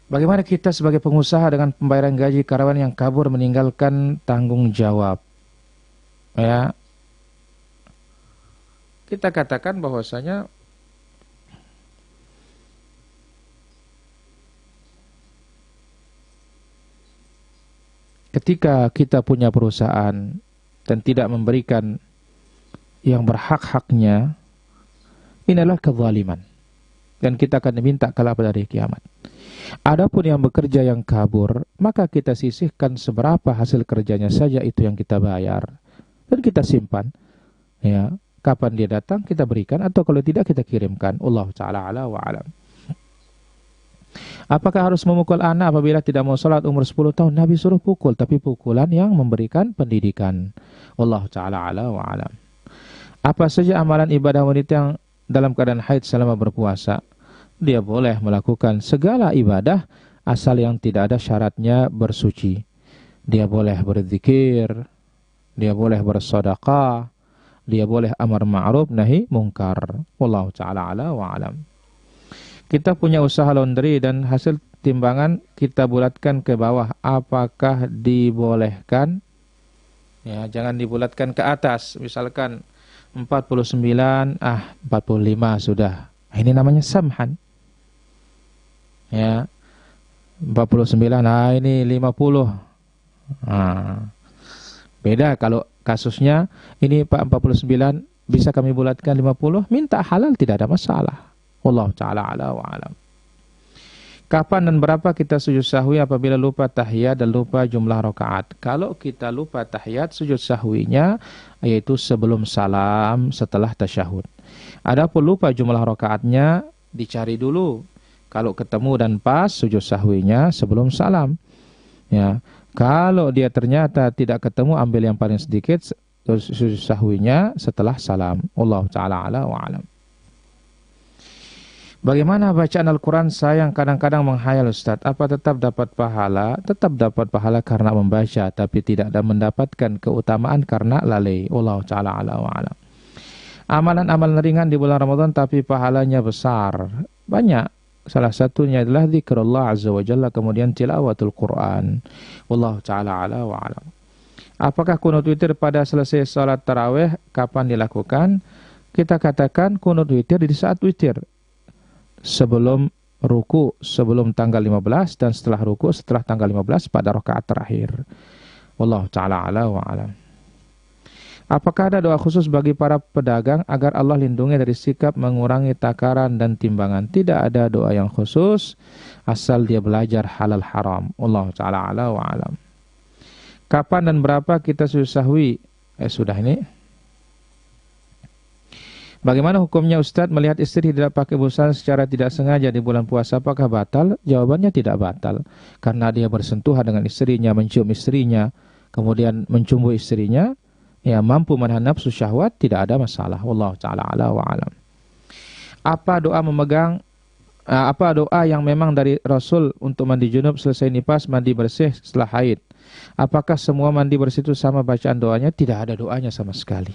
Bagaimana kita sebagai pengusaha dengan pembayaran gaji karyawan yang kabur meninggalkan tanggung jawab? Ya, kita katakan bahwasanya ketika kita punya perusahaan dan tidak memberikan yang berhak-haknya, ini adalah kezaliman. Dan kita akan diminta kala pada hari kiamat. Adapun yang bekerja yang kabur, maka kita sisihkan seberapa hasil kerjanya saja itu yang kita bayar. Dan kita simpan. Ya, kapan dia datang kita berikan, atau kalau tidak kita kirimkan. Allahu ta'ala ala wa alam. Apakah harus memukul anak apabila tidak mau sholat umur 10 tahun? Nabi suruh pukul, tapi pukulan yang memberikan pendidikan. Allahu ta'ala ala wa alam. Apa saja amalan ibadah wanita yang dalam keadaan haid selama berpuasa? Dia boleh melakukan segala ibadah asal yang tidak ada syaratnya bersuci. Dia boleh berzikir, dia boleh bersedekah, dia boleh amar ma'ruf nahi mungkar. Wallahu ta'ala ala wa alam. Kita punya usaha laundry dan hasil timbangan kita bulatkan ke bawah. Apakah dibolehkan? Ya, jangan dibulatkan ke atas. Misalkan 49, 45 sudah. Ini namanya samhan. Ya. 49, ini 50. Beda kalau kasusnya ini Pak 49 bisa kami bulatkan 50, minta halal tidak ada masalah. Wallahu ta'ala ala wa alam. Kapan dan berapa kita sujud sahwi apabila lupa tahiyat dan lupa jumlah rakaat? Kalau kita lupa tahiyat, sujud sahwinya yaitu sebelum salam, setelah tasyahud. Adapun lupa jumlah rakaatnya, dicari dulu. Kalau ketemu dan pas, sujud sahwinya sebelum salam. Ya, kalau dia ternyata tidak ketemu, ambil yang paling sedikit, sujud sahwinya setelah salam. Allahu ta'ala ala wa alam. Bagaimana bacaan Al-Quran saya yang kadang-kadang menghayal Ustaz? Apa tetap dapat pahala? Tetap dapat pahala karena membaca, tapi tidak ada mendapatkan keutamaan karena lalai. Wallahu ta'ala ala wa alam. Amalan-amalan ringan di bulan Ramadan tapi pahalanya besar. Banyak. Salah satunya adalah zikrullah azza wa jalla, kemudian tilawatul Quran. Wallahu ta'ala ala wa alam. Apakah kunut witir pada selesai salat tarawih? Kapan dilakukan? Kita katakan kunut witir di saat witir. Sebelum ruku, sebelum tanggal 15, dan setelah ruku, setelah tanggal 15 pada rakaat terakhir. Wallahu ta'ala ala wa alam. Apakah ada doa khusus bagi para pedagang agar Allah lindungi dari sikap mengurangi takaran dan timbangan? Tidak ada doa yang khusus, asal dia belajar halal haram. Wallahu ta'ala ala wa alam. Kapan dan berapa kita sahwi? Sudah ini. Bagaimana hukumnya Ustadz melihat istri tidak pakai busana secara tidak sengaja di bulan puasa? Apakah batal? Jawabannya tidak batal. Karena dia bersentuhan dengan istrinya, mencium istrinya, kemudian mencumbu istrinya, ya mampu menahan nafsu syahwat, tidak ada masalah. Wallahu ta'ala ala wa alam. Apa doa yang memang dari Rasul untuk mandi junub selesai nifas, mandi bersih setelah haid? Apakah semua mandi bersih itu sama bacaan doanya? Tidak ada doanya sama sekali.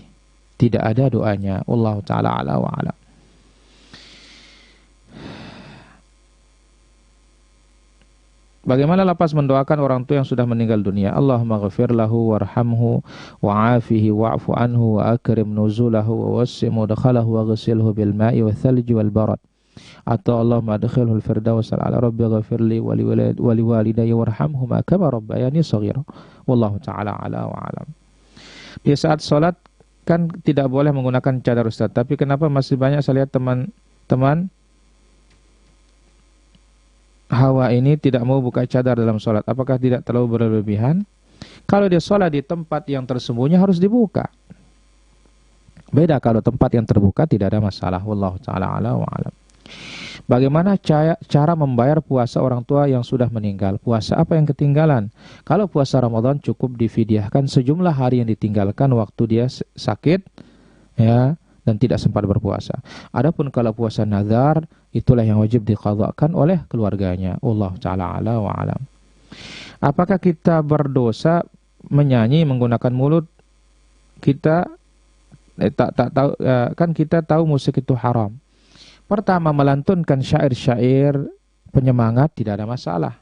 Tidak ada doanya. Wallahu ta'ala ala wa alam. Bagaimana lapas mendoakan orang tua yang sudah meninggal dunia? Allahumma ghafir lahu warhamhu wa'afihi wa'fu anhu wa akrim nuzulahu wa wassi mudkhalahu wa ghasilhu bil ma'i wa thalji wal barad. Atau Allahumma adkhilhu al firdaus ala rabbi ghafirli wa li walidayya warhamhuma kama rabbayani shaghira. Wallahu ta'ala ala wa alam. Di saat salat kan tidak boleh menggunakan cadar Ustaz, tapi kenapa masih banyak saya lihat teman-teman Hawa ini tidak mau buka cadar dalam sholat? Apakah tidak terlalu berlebihan? Kalau dia sholat di tempat yang tersembunyi harus dibuka. Beda kalau tempat yang terbuka tidak ada masalah. Wallahu ta'ala ala wa alam. Bagaimana cara membayar puasa orang tua yang sudah meninggal? Puasa apa yang ketinggalan? Kalau puasa Ramadan cukup difidyahkan sejumlah hari yang ditinggalkan waktu dia sakit, ya, dan tidak sempat berpuasa. Adapun kalau puasa nazar, itulah yang wajib diqadhakan oleh keluarganya. Allah ta'ala ala wa alam. Apakah kita berdosa menyanyi menggunakan mulut kita? Tak tahu, kan kita tahu musik itu haram. Pertama, melantunkan syair-syair penyemangat tidak ada masalah.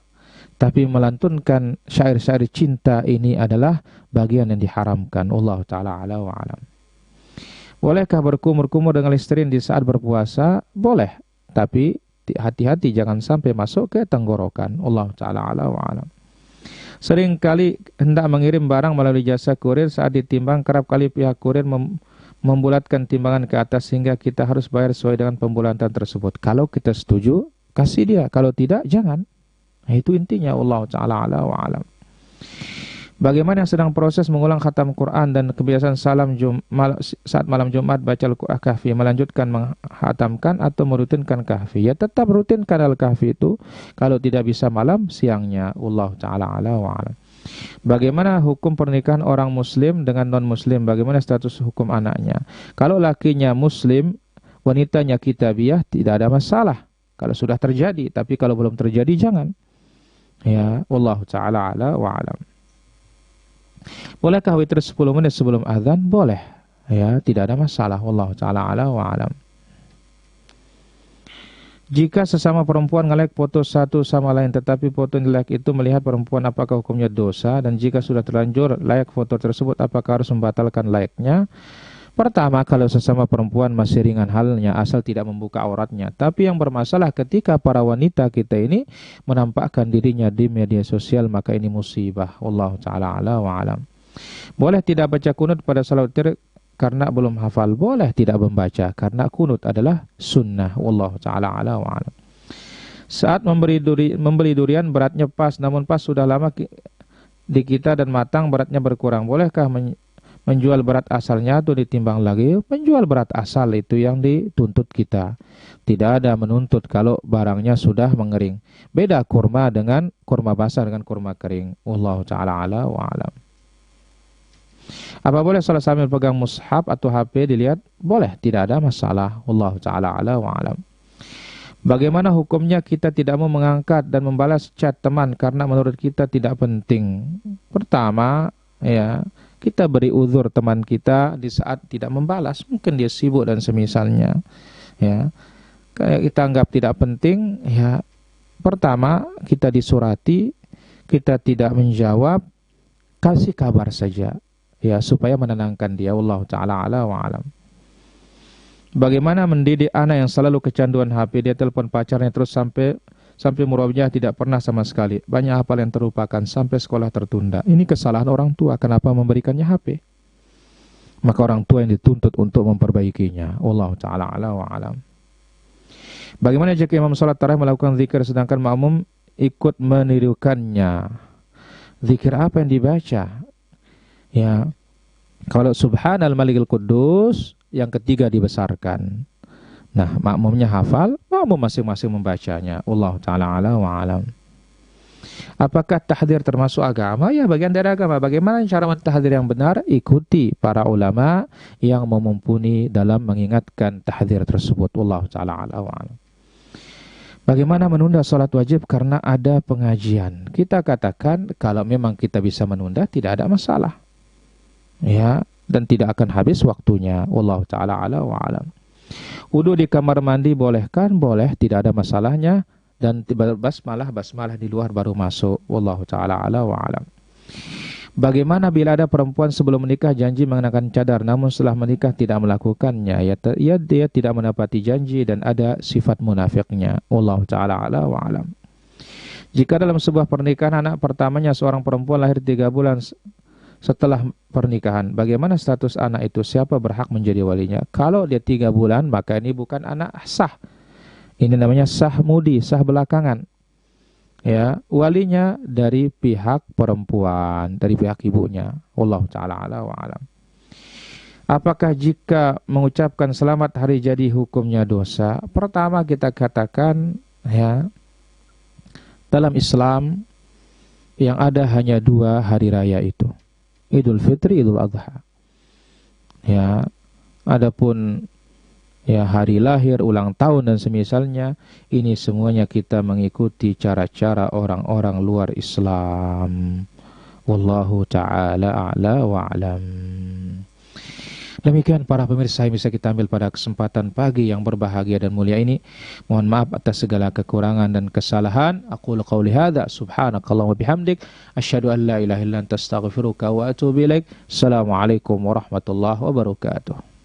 Tapi melantunkan syair-syair cinta ini adalah bagian yang diharamkan. Allah ta'ala ala wa alam. Bolehkah berkumur-kumur dengan listerin di saat berpuasa? Boleh. Tapi hati-hati jangan sampai masuk ke tenggorokan. Allah ta'ala ala wa alam. Seringkali hendak mengirim barang melalui jasa kurir, saat ditimbang kerap kali pihak kurir membulatkan timbangan ke atas sehingga kita harus bayar sesuai dengan pembulatan tersebut. Kalau kita setuju, kasih dia. Kalau tidak, jangan. Nah, itu intinya. Allah ta'ala ala wa alam. Bagaimana yang sedang proses mengulang khatam Quran dan kebiasaan saat malam Jumat baca Al-Kahfi, melanjutkan menghatamkan atau merutinkan kahfi? Ya tetap rutinkan Al-Kahfi itu. Kalau tidak bisa malam, siangnya. Allah ta'ala ala wa alam. Bagaimana hukum pernikahan orang muslim dengan non-muslim? Bagaimana status hukum anaknya? Kalau lakinya muslim, wanitanya kitabiah, tidak ada masalah kalau sudah terjadi. Tapi kalau belum terjadi, jangan. Ya, wallahu ta'ala ala wa alam. Bolehkah witir 10 menit sebelum azan? Boleh. Ya, tidak ada masalah. Wallahu ta'ala ala wa alam. Jika sesama perempuan nge-like foto satu sama lain, tetapi foto yang di-like itu melihat perempuan, apakah hukumnya dosa? Dan jika sudah terlanjur like foto tersebut, apakah harus membatalkan like-nya? Pertama, kalau sesama perempuan masih ringan halnya, asal tidak membuka auratnya. Tapi yang bermasalah ketika para wanita kita ini menampakkan dirinya di media sosial, maka ini musibah. Wallahu ta'ala ala wa alam. Boleh tidak baca kunut pada salat witir karena belum hafal? Boleh tidak membaca, karena kunut adalah sunnah. Wallahu ta'ala ala wa alam. Saat membeli durian beratnya pas, namun pas sudah lama di kita dan matang beratnya berkurang. Bolehkah menjual berat asalnya atau ditimbang lagi? Menjual berat asal itu yang dituntut kita. Tidak ada menuntut kalau barangnya sudah mengering. Beda kurma dengan kurma basah dengan kurma kering. Wallahu ta'ala ala wa alam. Apa boleh salat sambil pegang mushaf atau HP dilihat? Boleh, tidak ada masalah. Wallahu ta'ala ala wa alam. Bagaimana hukumnya kita tidak mau mengangkat dan membalas chat teman karena menurut kita tidak penting? Pertama, ya, kita beri uzur teman kita di saat tidak membalas. Mungkin dia sibuk dan semisalnya. Ya, kayak kita anggap tidak penting. Ya, pertama kita disurati, kita tidak menjawab, kasih kabar saja. Ya, supaya menenangkan dia. Wallahu ta'ala ala wa alam. Bagaimana mendidik anak yang selalu kecanduan HP? Dia telepon pacarnya terus sampai murojaah tidak pernah sama sekali. Banyak hafal yang terlupakan sampai sekolah tertunda. Ini kesalahan orang tua. Kenapa memberikannya HP? maka orang tua yang dituntut untuk memperbaikinya. Wallahu taala ala wa alam. Bagaimana jika imam salat tarawih melakukan zikir sedangkan makmum ikut menirukannya? Zikir apa yang dibaca? Ya, kalau subhanal malikil quddus yang ketiga dibesarkan. Nah, makmumnya hafal, makmum masing-masing membacanya. Wallahu taala ala wa alam. Apakah tahdzir termasuk agama? Ya, bagian dari agama. Bagaimana cara mentahdzir yang benar? Ikuti para ulama yang mumpuni dalam mengingatkan tahdzir tersebut. Wallahu taala ala wa alam. Bagaimana menunda sholat wajib karena ada pengajian? Kita katakan kalau memang kita bisa menunda tidak ada masalah. Ya, dan tidak akan habis waktunya. Wallahu taala ala wa alam. Wudu di kamar mandi bolehkan? Boleh, tidak ada masalahnya. Dan basmalah di luar baru masuk. Wallahu ta'ala ala wa alam. Bagaimana bila ada perempuan sebelum menikah janji mengenakan cadar namun setelah menikah tidak melakukannya? Ya, dia tidak menepati janji dan ada sifat munafiknya. Wallahu ta'ala ala wa alam. Jika dalam sebuah pernikahan anak pertamanya seorang perempuan lahir 3 bulan setelah pernikahan, bagaimana status anak itu? Siapa berhak menjadi walinya? Kalau dia 3 bulan maka ini bukan anak sah. Ini namanya sah mudi, sah belakangan. Ya, walinya dari pihak perempuan, dari pihak ibunya. Wallahu ta'ala ala wa alam. Apakah jika mengucapkan selamat hari jadi hukumnya dosa? Pertama kita katakan, ya, dalam Islam yang ada hanya 2 hari raya itu. Idul Fitri, Idul Adha. Ya, adapun ya hari lahir, ulang tahun dan semisalnya, ini semuanya kita mengikuti cara-cara orang-orang luar Islam. Wallahu ta'ala a'la wa alam. Demikian para pemirsa yang bisa kita ambil pada kesempatan pagi yang berbahagia dan mulia ini. Mohon maaf atas segala kekurangan dan kesalahan. Aqulu qawli hadza subhanakallahumma bihamdik asyhadu an la ilaha illa anta astaghfiruka wa atubu ilaik. Assalamualaikum warahmatullahi wabarakatuh.